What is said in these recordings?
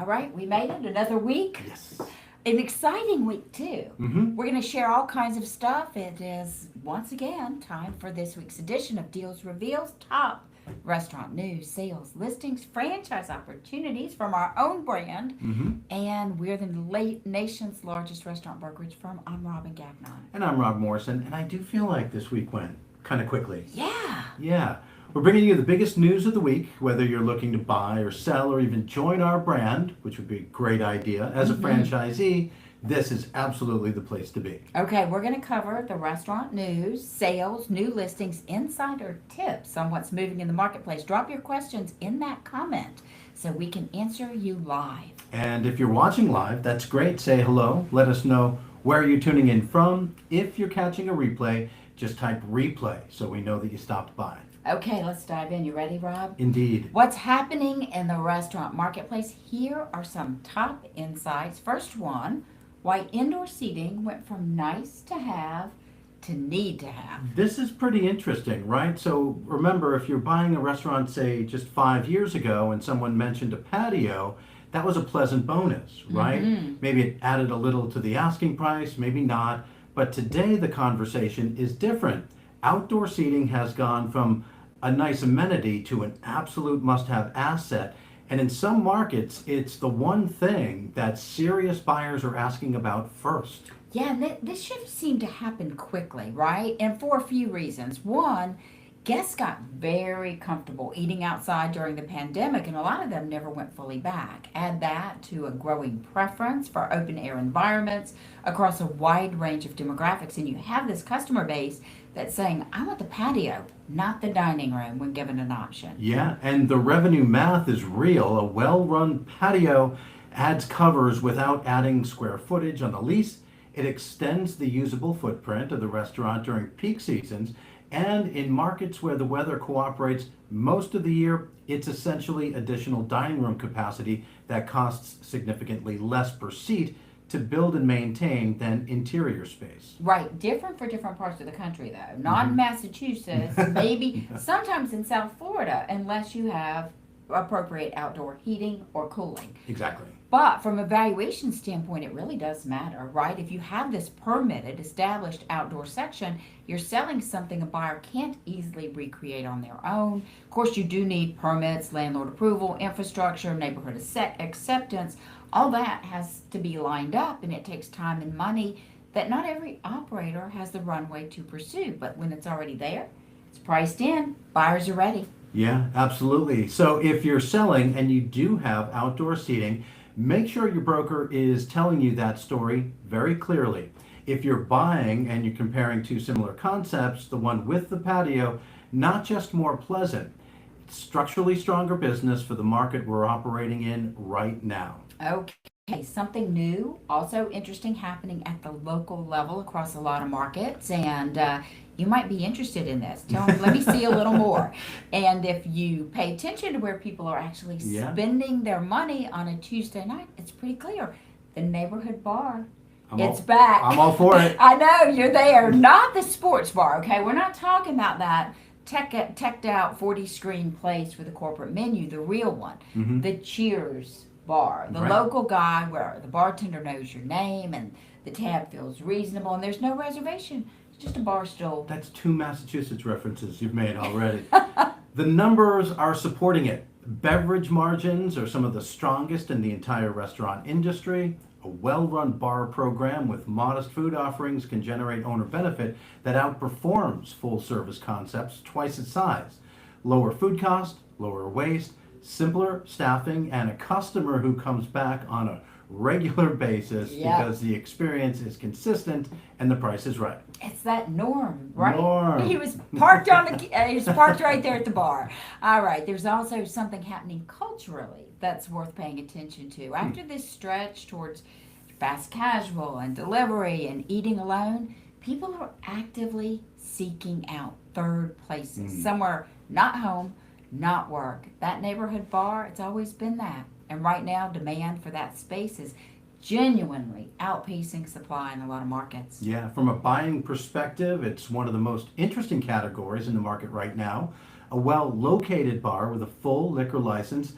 right, we made it another week. Yes. An exciting week, too. Mm-hmm. We're going to share all kinds of stuff. It is, once again, time for this week's edition of Deals Reveals, top restaurant news, sales, listings, franchise opportunities from our own brand. Mm-hmm. And we're the nation's largest restaurant brokerage firm. I'm Rob and Gagnon. And I'm Rob Morrison, and I do feel like this week went kind of quickly. Yeah. Yeah. We're bringing you the biggest news of the week, whether you're looking to buy or sell or even join our brand, which would be a great idea. As a franchisee, this is absolutely the place to be. Okay, we're going to cover the restaurant news, sales, new listings, insider tips on what's moving in the marketplace. Drop your questions in that comment so we can answer you live. And if you're watching live, that's great. Say hello. Let us know where you're tuning in from. If you're catching a replay, just type replay so we know that you stopped by. Okay, let's dive in. You ready, Rob? Indeed. What's happening in the restaurant marketplace? Here are some top insights. First one, why indoor seating went from nice to have to need to have. This is pretty interesting, right? So remember, if you're buying a restaurant, say, just 5 years ago and someone mentioned a patio, that was a pleasant bonus, right? Maybe it added a little to the asking price, maybe not. But today the conversation is different. Outdoor seating has gone from a nice amenity to an absolute must-have asset. And in some markets, it's the one thing that serious buyers are asking about first. Yeah, and this shift seemed to happen quickly, right? And for a few reasons. One, guests got very comfortable eating outside during the pandemic, and a lot of them never went fully back. Add that to a growing preference for open air environments across a wide range of demographics, and you have this customer base that's saying, I want the patio, not the dining room when given an option. Yeah, and the revenue math is real. A well-run patio adds covers without adding square footage on the lease. It extends the usable footprint of the restaurant during peak seasons, and in markets where the weather cooperates most of the year, it's essentially additional dining room capacity that costs significantly less per seat to build and maintain than interior space. Right, different for different parts of the country though. Not in Massachusetts, maybe sometimes in South Florida, unless you have appropriate outdoor heating or cooling. Exactly. But from a valuation standpoint, it really does matter, right? If you have this permitted, established outdoor section, you're selling something a buyer can't easily recreate on their own. Of course, you do need permits, landlord approval, infrastructure, neighborhood acceptance. All that has to be lined up, and it takes time and money that not every operator has the runway to pursue. But when it's already there, it's priced in, buyers are ready. Yeah, absolutely. So if you're selling and you do have outdoor seating, make sure your broker is telling you that story very clearly. If you're buying and you're comparing two similar concepts, the one with the patio, not just more pleasant, it's structurally stronger business for the market we're operating in right now. Okay, something new, also interesting happening at the local level across a lot of markets, and you might be interested in this. Let me see a little more. And if you pay attention to where people are actually spending their money on a Tuesday night, it's pretty clear. The neighborhood bar, it's back. I'm all for it. I know, you're there. Not the sports bar, okay? We're not talking about that teched out 40-screen place with a corporate menu, the real one. The Cheers bar, the local guy where the bartender knows your name and the tab feels reasonable and there's no reservation. It's just a bar stool. That's 2 Massachusetts references you've made already. The numbers are supporting it. Beverage margins are some of the strongest in the entire restaurant industry. A well-run bar program with modest food offerings can generate owner benefit that outperforms full-service concepts twice its size. Lower food cost, lower waste, simpler staffing, and a customer who comes back on a regular basis because the experience is consistent and the price is right. It's that Norm, right? Norm. He was parked he was parked right there at the bar. All right, there's also something happening culturally that's worth paying attention to. After this stretch towards fast casual and delivery and eating alone, people are actively seeking out third places, somewhere not home, not work. That neighborhood bar, it's always been that. And right now, demand for that space is genuinely outpacing supply in a lot of markets. Yeah, from a buying perspective, it's one of the most interesting categories in the market right now. A well-located bar with a full liquor license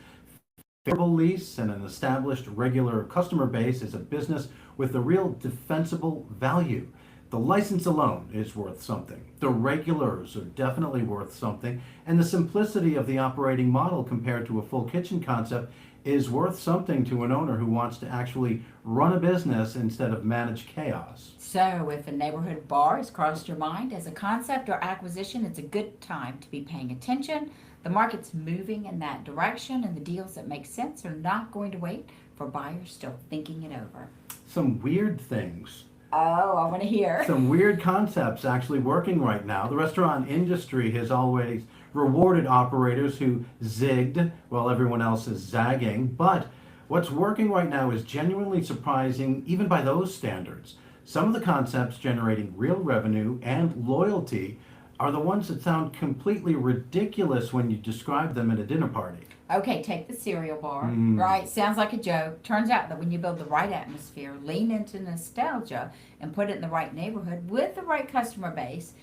favorable lease and an established regular customer base is a business with a real defensible value. The license alone is worth something. The regulars are definitely worth something. And the simplicity of the operating model compared to a full kitchen concept is worth something to an owner who wants to actually run a business instead of manage chaos. So, if a neighborhood bar has crossed your mind as a concept or acquisition, it's a good time to be paying attention. The market's moving in that direction, and the deals that make sense are not going to wait for buyers still thinking it over. Some weird things. Oh, I want to hear. Some weird concepts actually working right now. The restaurant industry has always rewarded operators who zigged while everyone else is zagging. But what's working right now is genuinely surprising, even by those standards. Some of the concepts generating real revenue and loyalty are the ones that sound completely ridiculous when you describe them at a dinner party. Okay, take the cereal bar, right? Sounds like a joke. Turns out that when you build the right atmosphere, lean into nostalgia, and put it in the right neighborhood with the right customer base,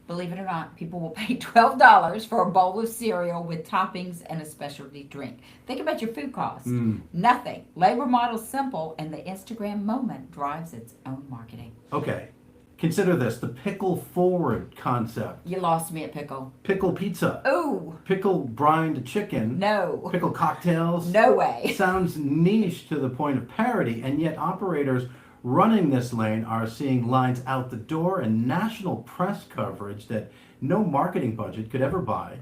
believe it or not, people will pay $12 for a bowl of cereal with toppings and a specialty drink. Think about your food costs. Nothing. Labor model's simple, and the Instagram moment drives its own marketing. Okay, consider this, the pickle forward concept. You lost me at pickle. Pickle pizza. Ooh, Pickle brined chicken. no. Pickle cocktails. No way. Sounds niche to the point of parody, and yet operators running this lane are seeing lines out the door and national press coverage that no marketing budget could ever buy.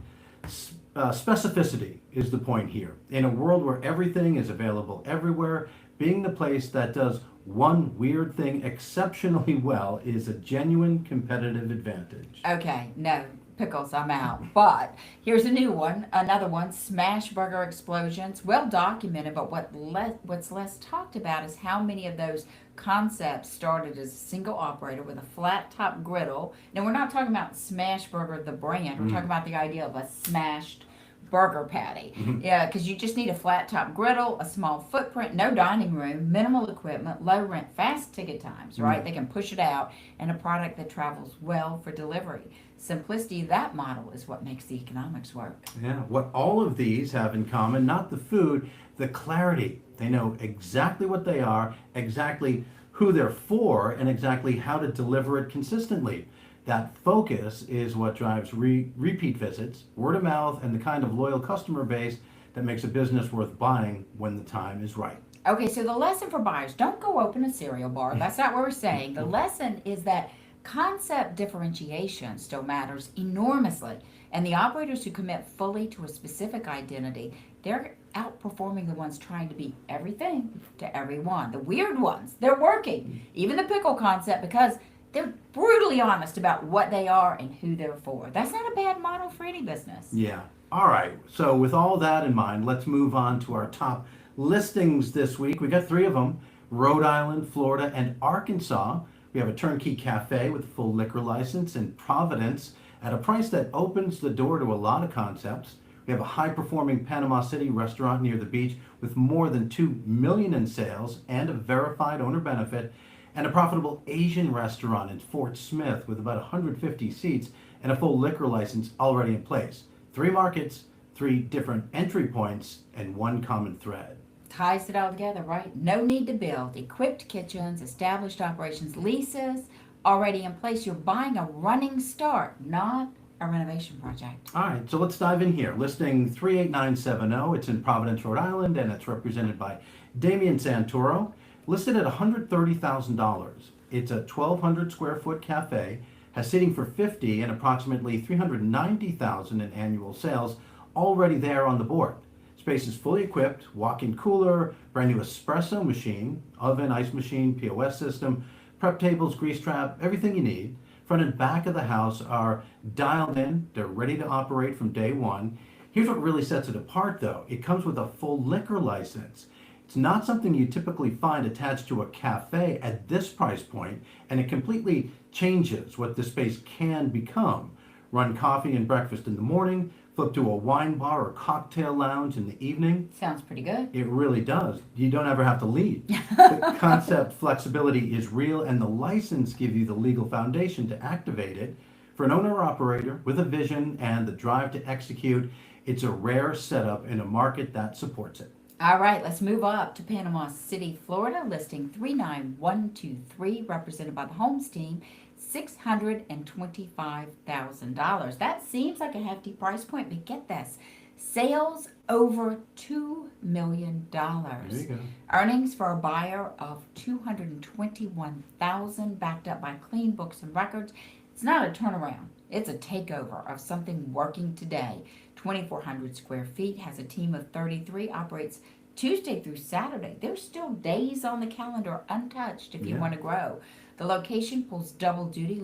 Specificity is the point here. In a world where everything is available everywhere, being the place that does one weird thing exceptionally well is a genuine competitive advantage. Okay, no, pickles, I'm out. But here's a new one, another one, smash burger explosions. Well documented, but what's less talked about is how many of those concepts started as a single operator with a flat top griddle. Now, we're not talking about smash burger, the brand. We're talking about the idea of a smashed burger patty. Yeah, because you just need a flat top griddle, a small footprint, no dining room, minimal equipment, low rent, fast ticket times, right? They can push it out, and a product that travels well for delivery. Simplicity of that model is what makes the economics work. Yeah, what all of these have in common, not the food, the clarity. They know exactly what they are, exactly who they're for, and exactly how to deliver it consistently. That focus is what drives repeat visits, word of mouth, and the kind of loyal customer base that makes a business worth buying when the time is right. Okay, so the lesson for buyers, don't go open a cereal bar. That's not what we're saying. The lesson is that concept differentiation still matters enormously. And the operators who commit fully to a specific identity, they're outperforming the ones trying to be everything to everyone. The weird ones, they're working. Even the pickle concept, because they're brutally honest about what they are and who they're for. That's not a bad model for any business. Yeah. All right. So with all that in mind, let's move on to our top listings this week. We got 3 of them: Rhode Island, Florida, and Arkansas. We have a turnkey cafe with a full liquor license in Providence at a price that opens the door to a lot of concepts. We have a high-performing Panama City restaurant near the beach with more than $2 million in sales and a verified owner benefit, and a profitable Asian restaurant in Fort Smith with about 150 seats and a full liquor license already in place. 3 markets, 3 different entry points, and one common thread. Ties it all together, right? No need to build. Equipped kitchens, established operations, leases already in place. You're buying a running start, not a renovation project. All right, so let's dive in here. Listing 38970. It's in Providence, Rhode Island, and it's represented by Damian Santoro. Listed at $130,000. It's a 1,200 square foot cafe, has seating for 50 and approximately $390,000 in annual sales already there on the board. Space is fully equipped, walk-in cooler, brand new espresso machine, oven, ice machine, POS system, prep tables, grease trap, everything you need. Front and back of the house are dialed in. They're ready to operate from day one. Here's what really sets it apart though. It comes with a full liquor license. It's not something you typically find attached to a cafe at this price point, and it completely changes what the space can become. Run coffee and breakfast in the morning, flip to a wine bar or cocktail lounge in the evening. Sounds pretty good. It really does. You don't ever have to leave. The concept flexibility is real, and the license gives you the legal foundation to activate it. For an owner-operator with a vision and the drive to execute, it's a rare setup in a market that supports it. All right, let's move up to Panama City, Florida, listing 39123, represented by the Homes team, $625,000. That seems like a hefty price point, but get this, sales over $2 million. There you go. Earnings for a buyer of 221,000, backed up by clean books and records. It's not a turnaround. It's a takeover of something working today. 2,400 square feet, has a team of 33, operates Tuesday through Saturday. There's still days on the calendar untouched if you Yeah. want to grow. The location pulls double duty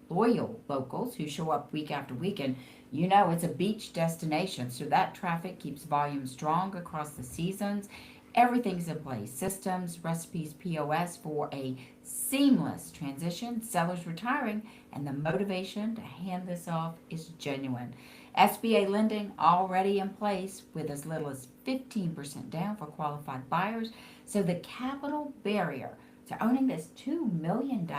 loyal locals who show up week after week, and you know it's a beach destination, so that traffic keeps volume strong across the seasons. Everything's in place, systems, recipes, POS for a seamless transition. Sellers retiring, and the motivation to hand this off is genuine. SBA lending already in place with as little as 15% down for qualified buyers. So the capital barrier to owning this $2 million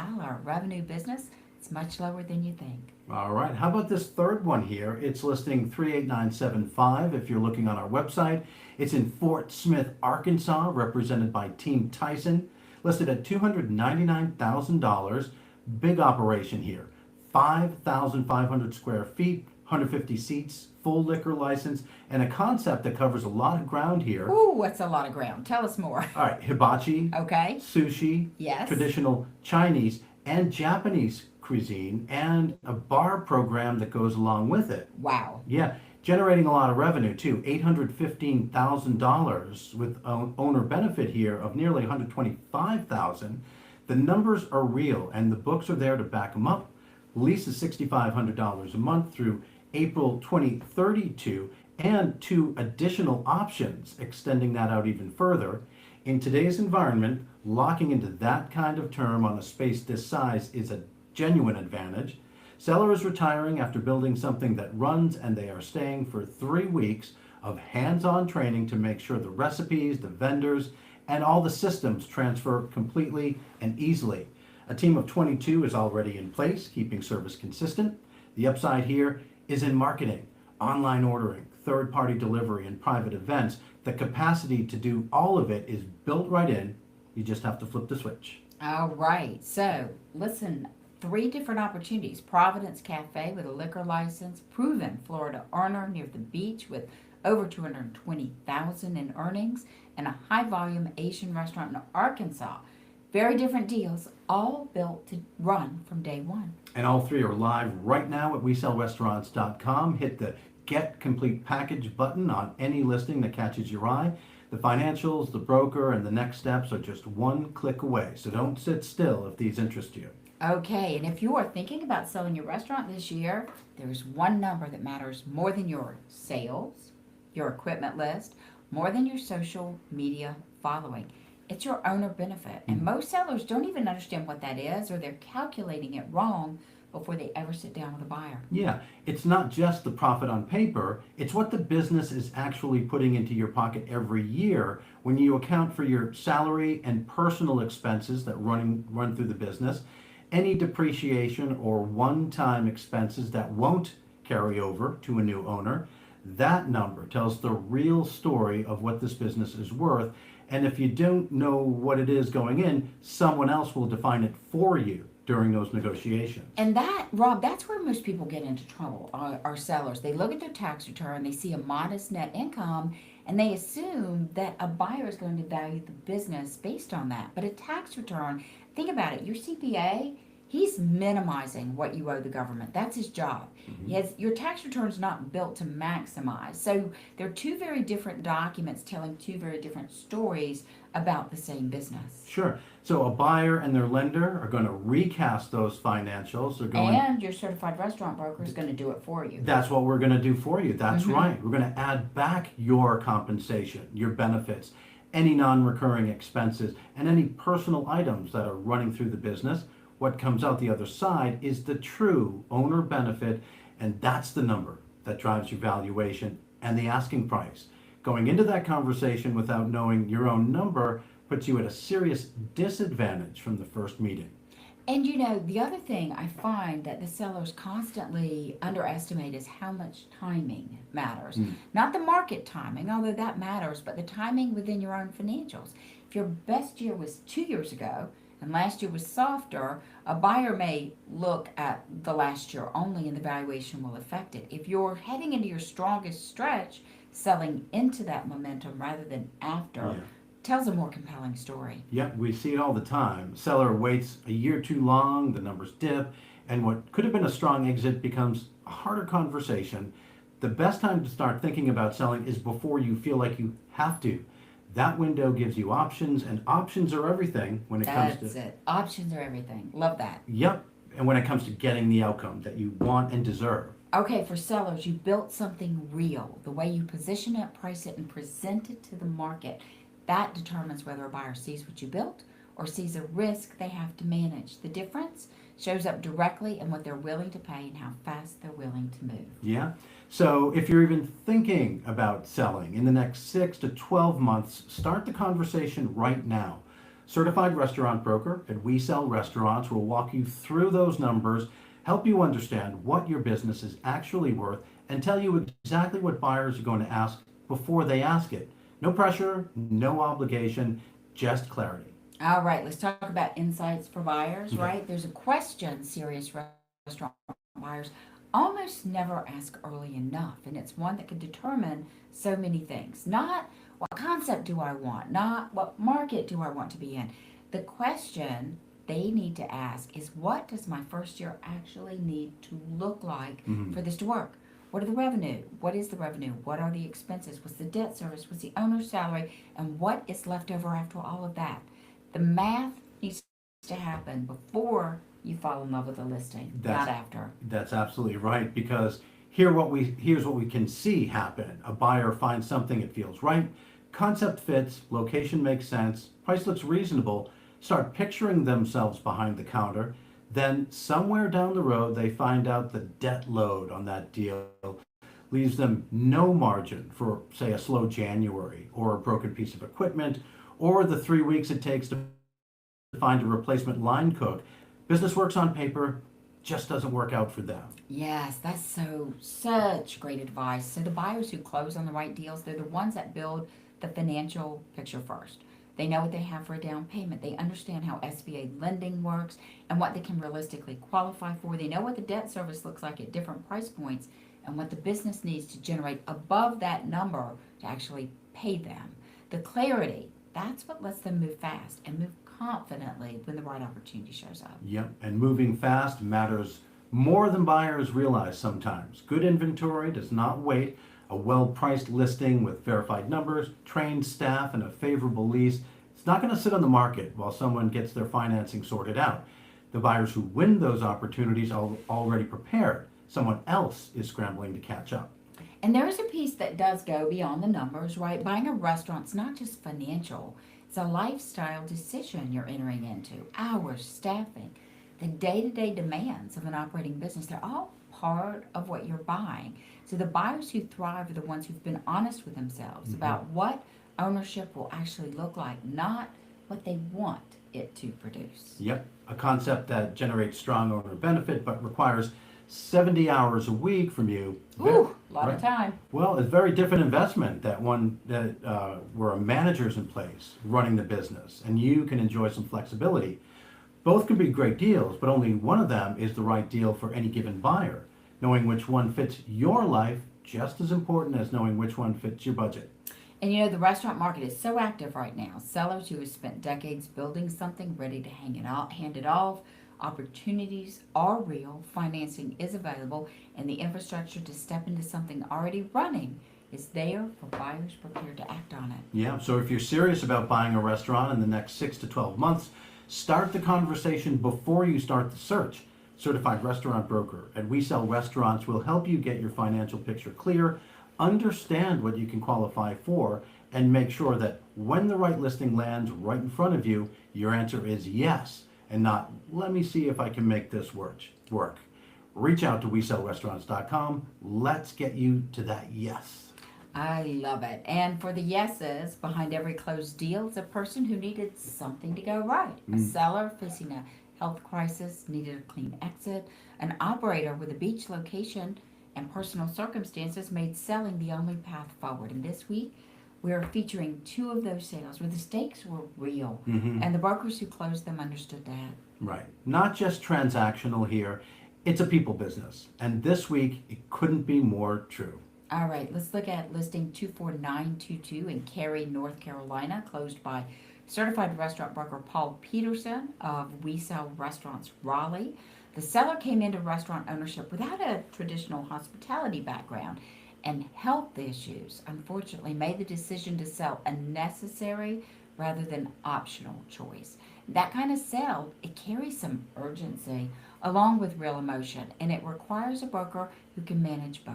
revenue business is much lower than you think. All right, how about this third one here? It's listing 38975 if you're looking on our website. It's in Fort Smith, Arkansas, represented by Team Tyson, listed at $299,000. Big operation here, 5,500 square feet, 150 seats, full liquor license, and a concept that covers a lot of ground here. Ooh, what's a lot of ground? Tell us more. All right, hibachi, Okay. sushi, Yes. traditional Chinese and Japanese cuisine, and a bar program that goes along with it. Wow. Yeah, generating a lot of revenue too. $815,000 with owner benefit here of nearly $125,000. The numbers are real, and the books are there to back them up. Lease is $6,500 a month through April 2032, and 2 additional options extending that out even further. In today's environment, locking into that kind of term on a space this size is a genuine advantage. Seller is retiring after building something that runs, and they are staying for 3 weeks of hands-on training to make sure the recipes, the vendors, and all the systems transfer completely and easily. A team of 22 is already in place, keeping service consistent. The upside here is in marketing, online ordering, third-party delivery, and private events. The capacity to do all of it is built right in. You just have to flip the switch. All right. So, listen, 3 different opportunities. Providence Cafe with a liquor license, proven Florida earner near the beach with over 220,000 in earnings, and a high-volume Asian restaurant in Arkansas. Very different deals, all built to run from day one. And all 3 are live right now at WeSellRestaurants.com. Hit the Get Complete Package button on any listing that catches your eye. The financials, the broker, and the next steps are just 1 click away. So don't sit still if these interest you. Okay, and if you are thinking about selling your restaurant this year, there's one number that matters more than your sales, your equipment list, more than your social media following. It's your owner benefit. And most sellers don't even understand what that is, or they're calculating it wrong before they ever sit down with a buyer. Yeah, it's not just the profit on paper, it's what the business is actually putting into your pocket every year when you account for your salary and personal expenses that run through the business, any depreciation or one-time expenses that won't carry over to a new owner. That number tells the real story of what this business is worth. And if you don't know what it is going in, someone else will define it for you during those negotiations. And that, Rob, that's where most people get into trouble, are sellers. They look at their tax return, they see a modest net income, and they assume that a buyer is going to value the business based on that. But a tax return, think about it, your CPA, he's minimizing what you owe the government. That's his job. Your tax return is not built to maximize. So they're 2 very different documents telling 2 very different stories about the same business. Sure. So a buyer and their lender are going to recast those financials. They're going. And your certified restaurant broker is going to do it for you. That's what we're going to do for you. That's right. We're going to add back your compensation, your benefits, any non-recurring expenses, and any personal items that are running through the business. What comes out the other side is the true owner benefit, and that's the number that drives your valuation and the asking price. Going into that conversation without knowing your own number puts you at a serious disadvantage from the first meeting. And you know, the other thing I find that the sellers constantly underestimate is how much timing matters. Mm. Not the market timing, although that matters, but the timing within your own financials. If your best year was 2 years ago and last year was softer, a buyer may look at the last year only and the valuation will affect it. If you're heading into your strongest stretch, selling into that momentum rather than after, Yeah. tells a more compelling story. Yep, we see it all the time. Seller waits a year too long, the numbers dip, and what could have been a strong exit becomes a harder conversation. The best time to start thinking about selling is before you feel like you have to. That window gives you options, and options are everything when it comes That's to, it. Options are everything. Love that. yep, and when it comes to getting the outcome that you want and deserve. Okay, for sellers, you built something real. The way you position it, price it, and present it to the market, that determines whether a buyer sees what you built or sees a risk they have to manage. The difference shows up directly in what they're willing to pay and how fast they're willing to move. Yeah. So if you're even thinking about selling in the next 6 to 12 months, start the conversation right now. Certified restaurant broker at We Sell Restaurants will walk you through those numbers, help you understand what your business is actually worth, and tell you exactly what buyers are going to ask before they ask it. No pressure, no obligation, just clarity. All right, let's talk about insights for buyers, Okay. right? There's a question serious restaurant buyers almost never ask early enough, and it's one that could determine so many things. Not what concept do I want, not what market do I want to be in. The question they need to ask is what does my first year actually need to look like Mhm. for this to work? What are the revenue? What is the revenue? What are the expenses? What's the debt service? What's the owner's salary? And what is left over after all of that? The math needs to happen before you fall in love with the listing, That's not after. That's absolutely right, because here's what we can see happen. A buyer finds something it feels right, concept fits, location makes sense, price looks reasonable, start picturing themselves behind the counter. Then somewhere down the road they find out the debt load on that deal leaves them no margin for, say, a slow January or a broken piece of equipment or the 3 weeks it takes to find a replacement line cook. Business works on paper, just doesn't work out for them. Yes, that's such great advice. So the buyers who close on the right deals, they're the ones that build the financial picture first. They know what they have for a down payment. They understand how SBA lending works and what they can realistically qualify for. They know what the debt service looks like at different price points and what the business needs to generate above that number to actually pay them. The clarity, that's what lets them move fast and move confidently when the right opportunity shows up. Yep, and moving fast matters more than buyers realize sometimes. Good inventory does not wait. A well-priced listing with verified numbers, trained staff, and a favorable lease, it's not going to sit on the market while someone gets their financing sorted out. The buyers who win those opportunities are already prepared. Someone else is scrambling to catch up. And there is a piece that does go beyond the numbers, right? Buying a restaurant's not just financial, it's a lifestyle decision you're entering into. Hours, staffing, the day-to-day demands of an operating business, they're all part of what you're buying. So the buyers who thrive are the ones who've been honest with themselves about what ownership will actually look like, not what they want it to produce. Yep, a concept that generates strong owner benefit but requires 70 hours a week from you. Ooh, a lot Right. of time. Well, it's a very different investment that one that where a manager's in place running the business and you can enjoy some flexibility. Both can be great deals, but only one of them is the right deal for any given buyer. Knowing which one fits your life just as important as knowing which one fits your budget. And you know, the restaurant market is so active right now. Sellers who have spent decades building something ready to hand it off. Opportunities are real, financing is available, and the infrastructure to step into something already running is there for buyers prepared to act on it. Yeah, so if you're serious about buying a restaurant in the next 6 to 12 months, start the conversation before you start the search. Certified restaurant broker at We Sell Restaurants will help you get your financial picture clear, understand what you can qualify for, and make sure that when the right listing lands right in front of you, your answer is yes, and not, let me see if I can make this work. Reach out to WeSellRestaurants.com. Let's get you to that yes. I love it. And for the yeses, behind every closed deal is a person who needed something to go right. A seller facing a health crisis, needed a clean exit. An operator with a beach location and personal circumstances made selling the only path forward. And this week, we're featuring two of those sales where the stakes were real, and the brokers who closed them understood that. Right. Not just transactional here, it's a people business. And this week, it couldn't be more true. All right, let's look at listing 24922 in Cary, North Carolina, closed by certified restaurant broker Paul Peterson of We Sell Restaurants Raleigh. The seller came into restaurant ownership without a traditional hospitality background, and health issues unfortunately made the decision to sell a necessary rather than optional choice. That kind of sale, it carries some urgency along with real emotion, and it requires a broker who can manage both.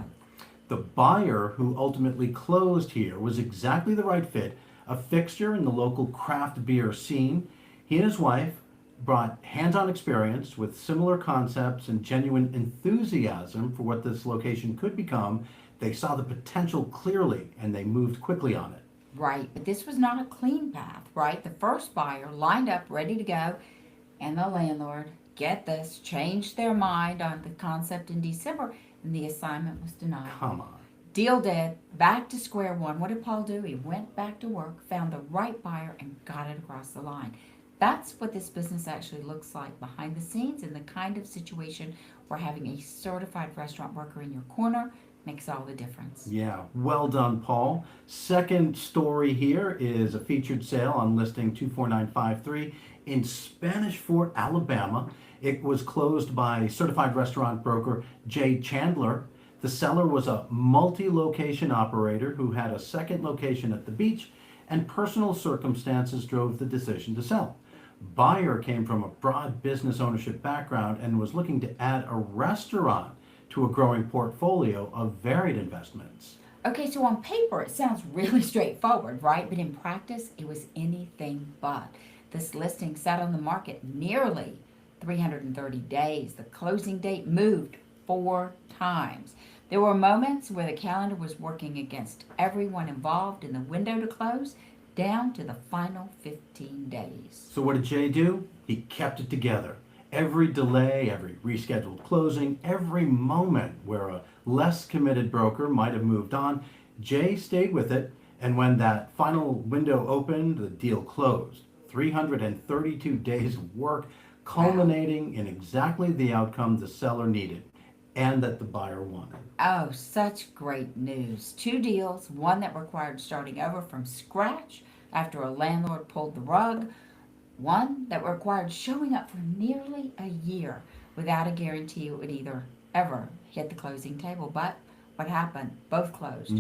The buyer who ultimately closed here was exactly the right fit, a fixture in the local craft beer scene. He and his wife brought hands-on experience with similar concepts and genuine enthusiasm for what this location could become. They saw the potential clearly and they moved quickly on it. Right, but this was not a clean path, right? The first buyer lined up ready to go, and the landlord, get this, changed their mind on the concept in December, and the assignment was denied. Come on. Deal dead, back to square one. What did Paul do? He went back to work, found the right buyer, and got it across the line. That's what this business actually looks like behind the scenes, and the kind of situation where having a certified restaurant worker in your corner makes all the difference. Yeah, well done, Paul. Second story here is a featured sale on listing 24953 in Spanish Fort, Alabama. It was closed by certified restaurant broker Jay Chandler. The seller was a multi-location operator who had a second location at the beach, and personal circumstances drove the decision to sell. Buyer came from a broad business ownership background and was looking to add a restaurant to a growing portfolio of varied investments. Okay, so on paper it sounds really straightforward, right? But in practice, it was anything but. This listing sat on the market nearly 330 days. The closing date moved 4 times. There were moments where the calendar was working against everyone involved in the window to close, down to the final 15 days. So what did Jay do? He kept it together. Every delay, every rescheduled closing, every moment where a less committed broker might have moved on, Jay stayed with it, and when that final window opened, the deal closed. 332 days of work, culminating in exactly the outcome the seller needed and that the buyer wanted. Oh, such great news. 2 deals, one that required starting over from scratch after a landlord pulled the rug, one that required showing up for nearly a year without a guarantee it would either ever hit the closing table. But what happened? Both closed.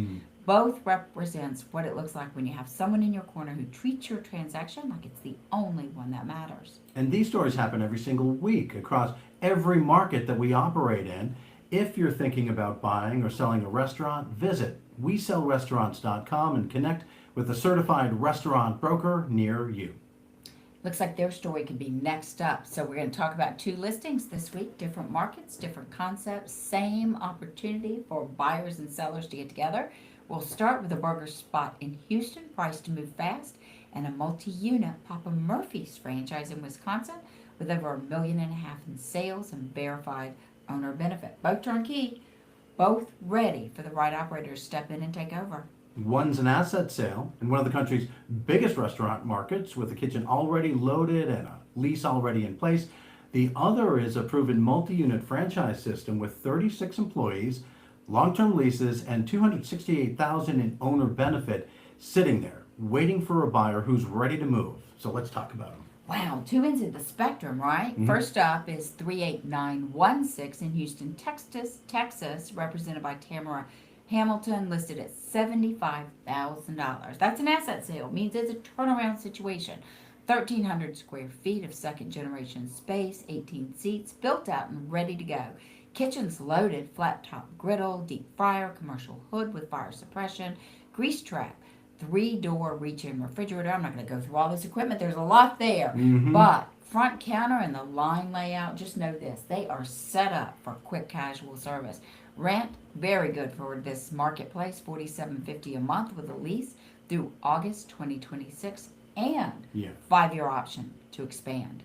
Both represents what it looks like when you have someone in your corner who treats your transaction like it's the only one that matters. And these stories happen every single week across every market that we operate in. If you're thinking about buying or selling a restaurant, visit WeSellRestaurants.com and connect with a certified restaurant broker near you. Looks like their story could be next up. So we're going to talk about 2 listings this week, different markets, different concepts, same opportunity for buyers and sellers to get together. We'll start with a burger spot in Houston, priced to move fast, and a multi-unit Papa Murphy's franchise in Wisconsin with over $1.5 million in sales and verified owner benefit. Both turnkey, both ready for the right operator to step in and take over. One's an asset sale in one of the country's biggest restaurant markets with a kitchen already loaded and a lease already in place. The other is a proven multi-unit franchise system with 36 employees, long-term leases, and $268,000 in owner benefit sitting there, waiting for a buyer who's ready to move. So let's talk about them. Wow, 2 ends of the spectrum, right? First up is 38916 in Houston, Texas, represented by Tamara Hamilton, listed at $75,000. That's an asset sale, means it's a turnaround situation. 1,300 square feet of second-generation space, 18 seats, built out and ready to go. Kitchen's loaded, flat-top griddle, deep fryer, commercial hood with fire suppression, grease trap, 3-door reach-in refrigerator. I'm not going to go through all this equipment. There's a lot there. But front counter and the line layout, just know this. They are set up for quick casual service. Rent, very good for this marketplace, $47.50 a month with a lease through August 2026. and Yeah. 5-year option to extend,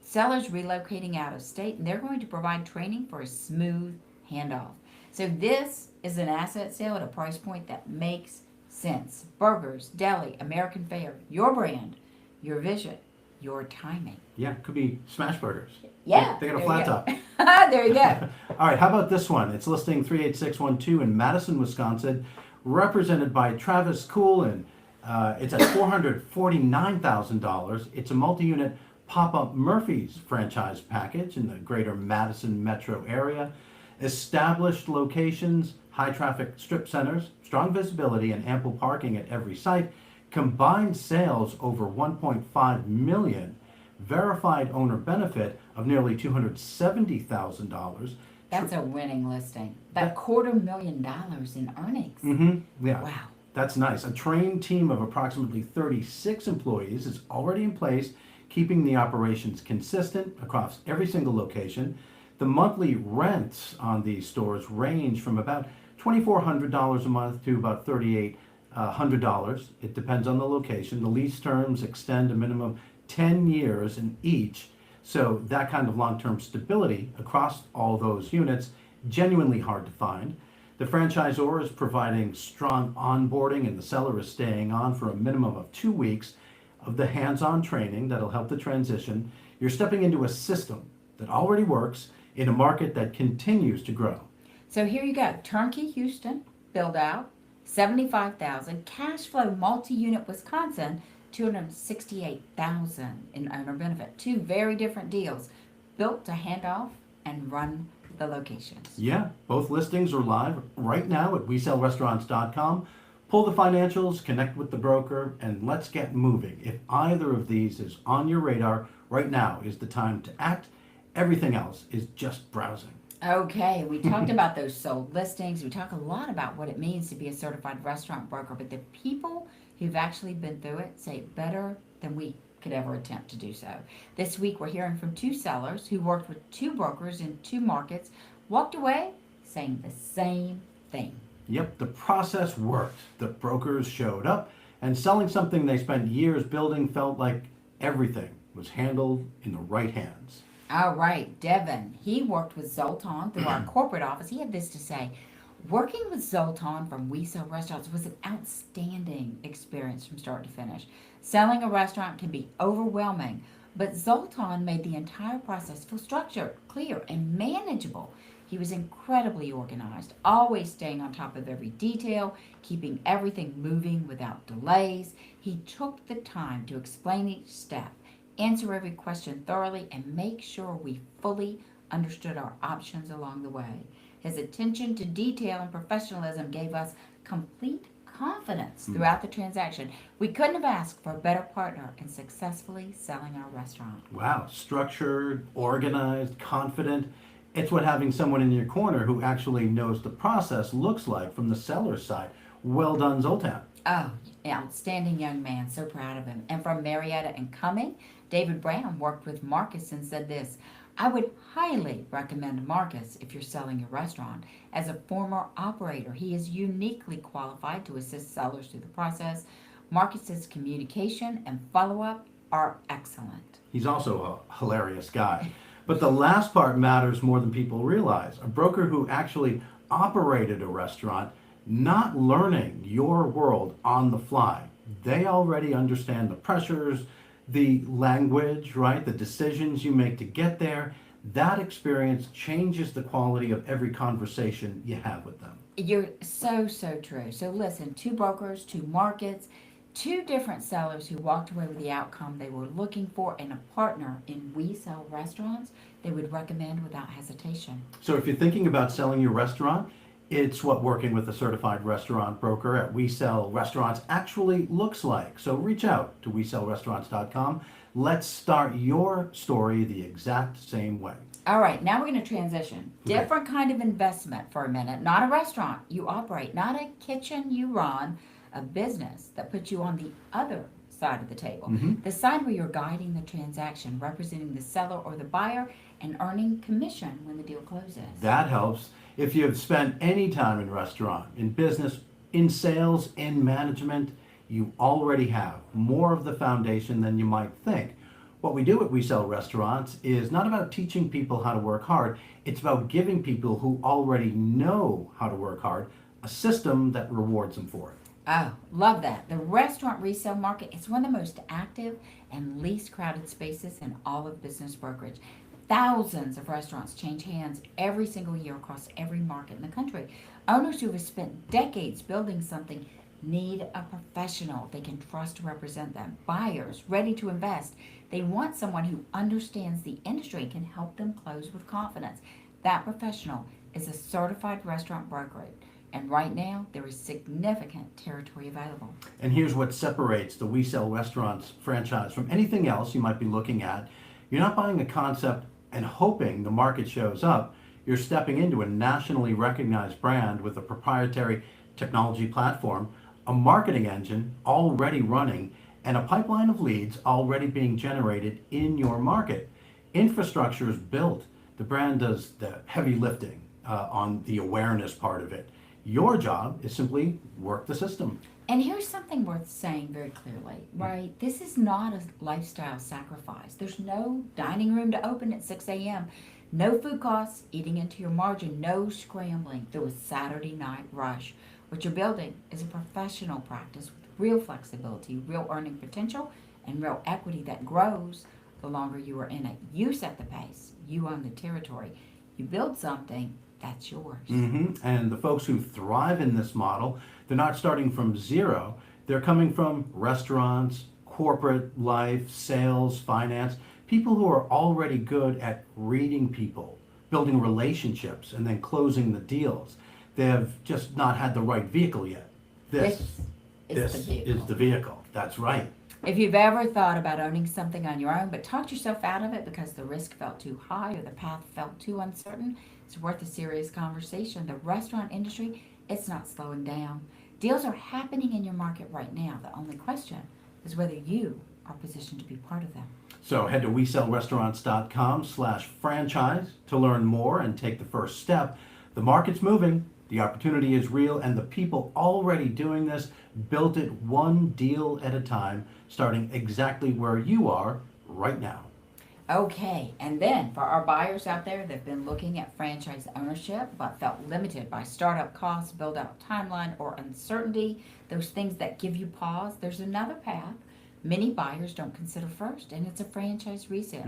Sellers relocating out of state, and they're going to provide training for a smooth handoff. So this is an asset sale at a price point that makes sense. Burgers, deli, American fare, your brand, your vision, your timing. Yeah, could be smash burgers. Yeah. They got a there flat you top. go. There you go. All right, how about this one? It's listing 38612 in Madison, Wisconsin, represented by Travis Cool, and it's at $449,000. It's a multi-unit pop-up Murphy's franchise package in the greater Madison metro area. Established locations, high traffic strip centers, strong visibility, and ample parking at every site. Combined sales over 1.5 million. Verified owner benefit of nearly $270,000. That's a winning listing. That $250,000 in earnings. Mm-hmm. Yeah. Wow. That's nice. A trained team of approximately 36 employees is already in place, keeping the operations consistent across every single location. The monthly rents on these stores range from about $2,400 a month to about $3,800. It depends on the location. The lease terms extend a minimum of 10 years in each. So that kind of long-term stability across all those units, genuinely hard to find. The franchisor is providing strong onboarding, and the seller is staying on for a minimum of 2 weeks of the hands-on training that'll help the transition. You're stepping into a system that already works in a market that continues to grow. So here you go. Turnkey Houston, build out, $75,000. Cash flow multi-unit Wisconsin, $268,000 in owner benefit. Two very different deals, built to hand off and run the locations. Yeah, both listings are live right now at WeSellRestaurants.com. Pull the financials, connect with the broker, and let's get moving. If either of these is on your radar, right now is the time to act. Everything else is just browsing. Okay, we talked about those sold listings. We talk a lot about what it means to be a certified restaurant broker, but the people who've actually been through it say it better than we could ever attempt to do so. This week we're hearing from 2 sellers who worked with 2 brokers in 2 markets, walked away saying the same thing. Yep, the process worked. The brokers showed up, and selling something they spent years building felt like everything was handled in the right hands. All right, Devin, he worked with Zoltan through our corporate office. He had this to say: working with Zoltan from We Sell Restaurants was an outstanding experience from start to finish. Selling a restaurant can be overwhelming, but Zoltan made the entire process feel structured, clear, and manageable. He was incredibly organized, always staying on top of every detail, keeping everything moving without delays. He took the time to explain each step, answer every question thoroughly, and make sure we fully understood our options along the way. His attention to detail and professionalism gave us complete confidence throughout the transaction. We couldn't have asked for a better partner in successfully selling our restaurant. Wow, structured, organized, confident. It's what having someone in your corner who actually knows the process looks like from the seller's side. Well done, Zoltan. Oh, outstanding young man. So proud of him. And from Marietta and Cumming, David Brown worked with Marcus and said this: I would highly recommend Marcus if you're selling a restaurant. As a former operator, he is uniquely qualified to assist sellers through the process. Marcus's communication and follow-up are excellent. He's also a hilarious guy. But the last part matters more than people realize. A broker who actually operated a restaurant, not learning your world on the fly. They already understand the pressures, the language, right? The decisions you make to get there. That experience changes the quality of every conversation you have with them. You're so true. So listen, 2 brokers, 2 markets, 2 different sellers who walked away with the outcome they were looking for, and a partner in We Sell Restaurants they would recommend without hesitation. So if you're thinking about selling your restaurant, it's what working with a certified restaurant broker at We Sell Restaurants actually looks like. So reach out to WeSellRestaurants.com. Let's start your story the exact same way. All right, now we're going to transition. Different kind of investment for a minute. Not a restaurant you operate, not a kitchen you run, a business that puts you on the other side of the table. The side where you're guiding the transaction, representing the seller or the buyer, and earning commission when the deal closes. That helps. If you've spent any time in restaurant, in business, in sales, in management, you already have more of the foundation than you might think. What we do at We Sell Restaurants is not about teaching people how to work hard, it's about giving people who already know how to work hard a system that rewards them for it. Oh, love that. The restaurant resale market is one of the most active and least crowded spaces in all of business brokerage. Thousands of restaurants change hands every single year across every market in the country. Owners who have spent decades building something need a professional they can trust to represent them. Buyers ready to invest. They want someone who understands the industry and can help them close with confidence. That professional is a certified restaurant broker. And right now, there is significant territory available. And here's what separates the We Sell Restaurants franchise from anything else you might be looking at. You're not buying a concept and hoping the market shows up. You're stepping into a nationally recognized brand with a proprietary technology platform, a marketing engine already running, and a pipeline of leads already being generated in your market. Infrastructure is built. The brand does the heavy lifting on the awareness part of it. Your job is simply work the system. And here's something worth saying very clearly, right? This is not a lifestyle sacrifice. There's no dining room to open at 6 a.m., no food costs eating into your margin, no scrambling through a Saturday night rush. What you're building is a professional practice with real flexibility, real earning potential, and real equity that grows the longer you are in it. You set the pace, you own the territory, you build something that's yours. And the folks who thrive in this model, they're not starting from zero. They're coming from restaurants, corporate life, sales, finance, people who are already good at reading people, building relationships, and then closing the deals. They have just not had the right vehicle yet. This is the vehicle. That's right. If you've ever thought about owning something on your own but talked yourself out of it because the risk felt too high or the path felt too uncertain, it's worth a serious conversation. The restaurant industry, it's not slowing down. Deals are happening in your market right now. The only question is whether you are positioned to be part of them. So head to WeSellRestaurants.com/franchise to learn more and take the first step. The market's moving, the opportunity is real, and the people already doing this built it one deal at a time, starting exactly where you are right now. Okay, and then for our buyers out there that've been looking at franchise ownership but felt limited by startup costs, build out timeline, or uncertainty, those things that give you pause, there's another path many buyers don't consider first, and it's a franchise resale.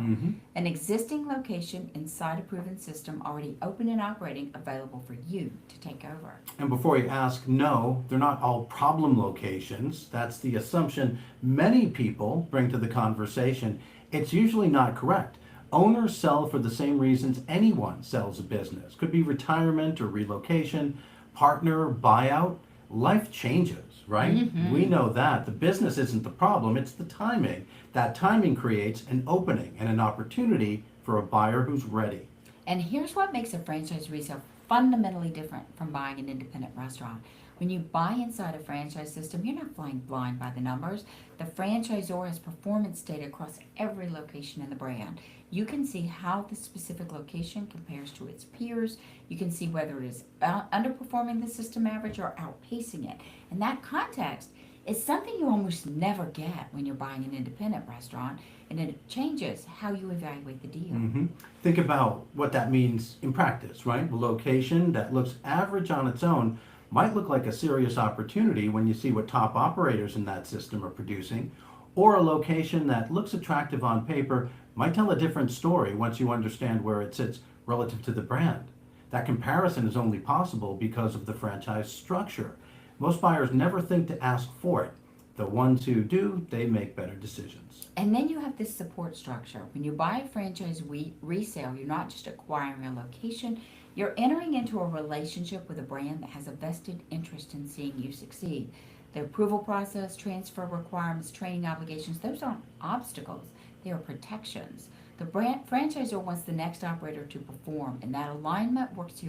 An existing location inside a proven system already open and operating, available for you to take over. And before you ask, no, they're not all problem locations. That's the assumption many people bring to the conversation. It's usually not correct. Owners sell for the same reasons anyone sells a business. Could be retirement or relocation, partner, buyout. Life changes, right? We know that. The business isn't the problem, it's the timing. That timing creates an opening and an opportunity for a buyer who's ready. And here's what makes a franchise resale fundamentally different from buying an independent restaurant. When you buy inside a franchise system, you're not flying blind by the numbers. The franchisor has performance data across every location in the brand. You can see how the specific location compares to its peers. You can see whether it is underperforming the system average or outpacing it. And that context is something you almost never get when you're buying an independent restaurant, and it changes how you evaluate the deal. Think about what that means in practice, right? A location that looks average on its own might look like a serious opportunity when you see what top operators in that system are producing, or a location that looks attractive on paper might tell a different story once you understand where it sits relative to the brand. That comparison is only possible because of the franchise structure. Most buyers never think to ask for it. The ones who do, they make better decisions. And then you have this support structure. When you buy a franchise resale, you're not just acquiring a location, you're entering into a relationship with a brand that has a vested interest in seeing you succeed. The approval process, transfer requirements, training obligations, those aren't obstacles, they are protections. The franchisor wants the next operator to perform, and that alignment works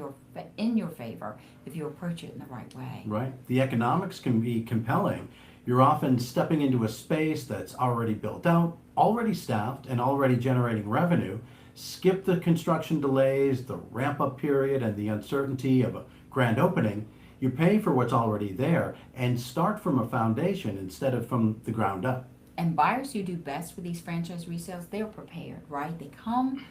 in your favor if you approach it in the right way. Right. The economics can be compelling. You're often stepping into a space that's already built out, already staffed, and already generating revenue. Skip the construction delays, the ramp-up period, and the uncertainty of a grand opening. You pay for what's already there and start from a foundation instead of from the ground up. And buyers who do best with these franchise resales, they're prepared, right? They come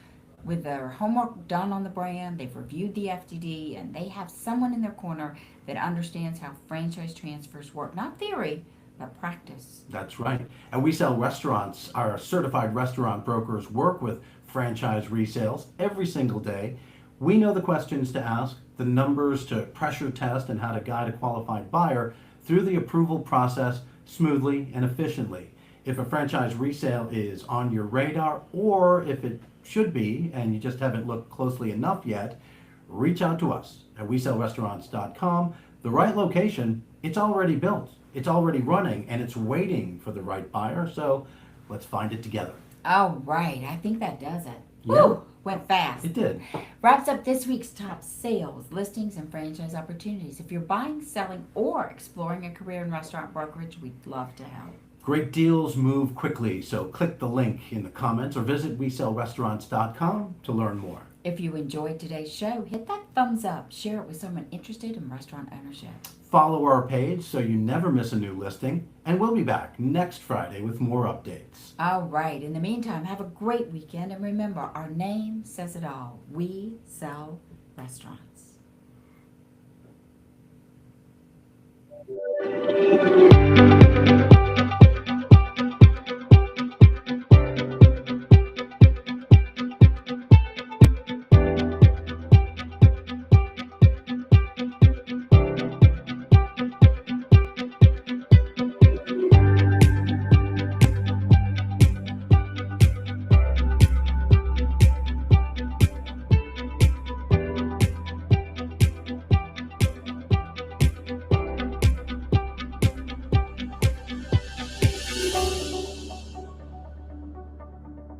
with their homework done on the brand, they've reviewed the FDD, and they have someone in their corner that understands how franchise transfers work. Not theory, but practice. That's right. And we sell restaurants. Our certified restaurant brokers work with franchise resales every single day. We know the questions to ask, the numbers to pressure test, and how to guide a qualified buyer through the approval process smoothly and efficiently. If a franchise resale is on your radar, or if it should be and you just haven't looked closely enough yet, reach out to us at WeSellRestaurants.com. The right location, it's already built, it's already running, and it's waiting for the right buyer. So let's find it together. All right, I think that does it. Yeah. Woo, went fast. It did. Wraps up this week's top sales, listings, and franchise opportunities. If you're buying, selling, or exploring a career in restaurant brokerage, we'd love to help. Great deals move quickly, so click the link in the comments or visit WeSellRestaurants.com to learn more. If you enjoyed today's show, hit that thumbs up. Share it with someone interested in restaurant ownership. Follow our page so you never miss a new listing, and we'll be back next Friday with more updates. All right. In the meantime, have a great weekend, and remember, our name says it all. We sell restaurants.